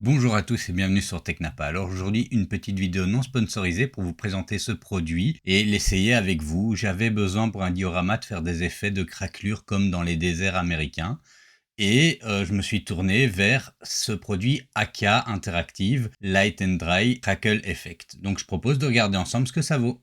Bonjour à tous et bienvenue sur Technapa. Alors aujourd'hui, une petite vidéo non sponsorisée pour vous présenter ce produit et l'essayer avec vous. J'avais besoin pour un diorama de faire des effets de craquelure comme dans les déserts américains. Et je me suis tourné vers ce produit Aka Interactive Light and Dry Crackle Effect. Donc je propose de regarder ensemble ce que ça vaut.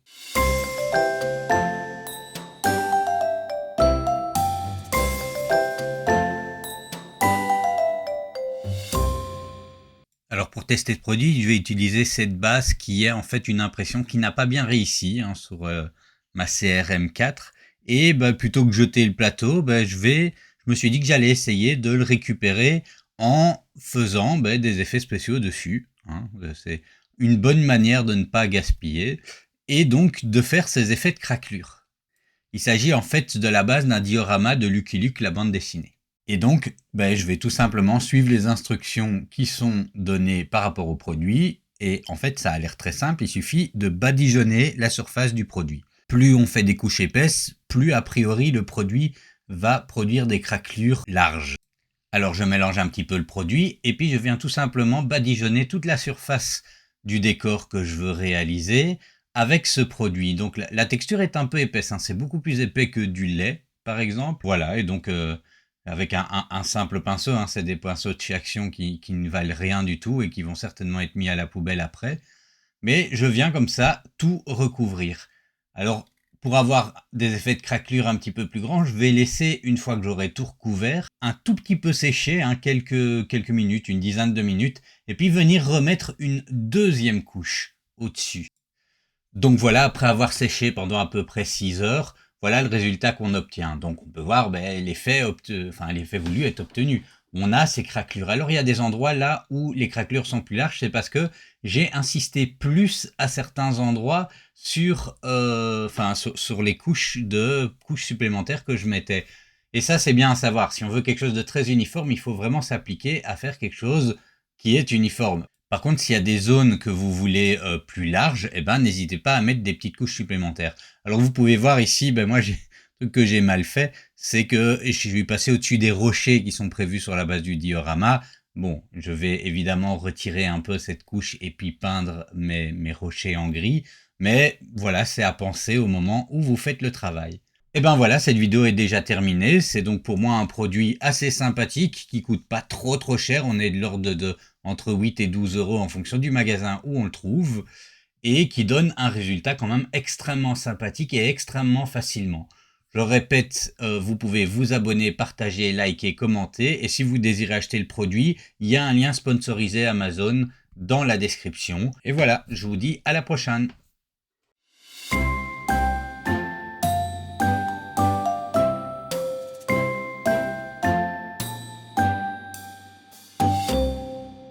Alors pour tester ce produit, je vais utiliser cette base qui est en fait une impression qui n'a pas bien réussi sur ma CRM4. Et plutôt que de jeter le plateau, je me suis dit que j'allais essayer de le récupérer en faisant des effets spéciaux dessus. C'est une bonne manière de ne pas gaspiller et donc de faire ces effets de craquelure. Il s'agit en fait de la base d'un diorama de Lucky Luke, la bande dessinée. Et donc, je vais tout simplement suivre les instructions qui sont données par rapport au produit. Et en fait, ça a l'air très simple. Il suffit de badigeonner la surface du produit. Plus on fait des couches épaisses, plus a priori le produit va produire des craquelures larges. Alors je mélange un petit peu le produit et puis je viens tout simplement badigeonner toute la surface du décor que je veux réaliser avec ce produit. Donc la texture est un peu épaisse, c'est beaucoup plus épais que du lait par exemple. Voilà, et donc avec un simple pinceau, c'est des pinceaux de chez Action qui ne valent rien du tout et qui vont certainement être mis à la poubelle après. Mais je viens comme ça tout recouvrir. Alors, pour avoir des effets de craquelure un petit peu plus grands, je vais laisser, une fois que j'aurai tout recouvert, un tout petit peu sécher, quelques minutes, une dizaine de minutes, et puis venir remettre une deuxième couche au-dessus. Donc voilà, après avoir séché pendant à peu près 6 heures, voilà le résultat qu'on obtient. Donc on peut voir l'effet voulu est obtenu. On a ces craquelures. Alors il y a des endroits là où les craquelures sont plus larges, c'est parce que j'ai insisté plus à certains endroits sur les couches supplémentaires que je mettais. Et ça c'est bien à savoir. Si on veut quelque chose de très uniforme, il faut vraiment s'appliquer à faire quelque chose qui est uniforme. Par contre, s'il y a des zones que vous voulez plus larges, n'hésitez pas à mettre des petites couches supplémentaires. Alors vous pouvez voir ici, moi j'ai un truc que j'ai mal fait, c'est que je suis passé au-dessus des rochers qui sont prévus sur la base du diorama. Bon, je vais évidemment retirer un peu cette couche et puis peindre mes rochers en gris, mais voilà, c'est à penser au moment où vous faites le travail. Et voilà, cette vidéo est déjà terminée. C'est donc pour moi un produit assez sympathique qui coûte pas trop cher. On est de l'ordre de entre 8 et 12 euros en fonction du magasin où on le trouve et qui donne un résultat quand même extrêmement sympathique et extrêmement facilement. Je répète, vous pouvez vous abonner, partager, liker, commenter et si vous désirez acheter le produit, il y a un lien sponsorisé Amazon dans la description. Et voilà, je vous dis à la prochaine.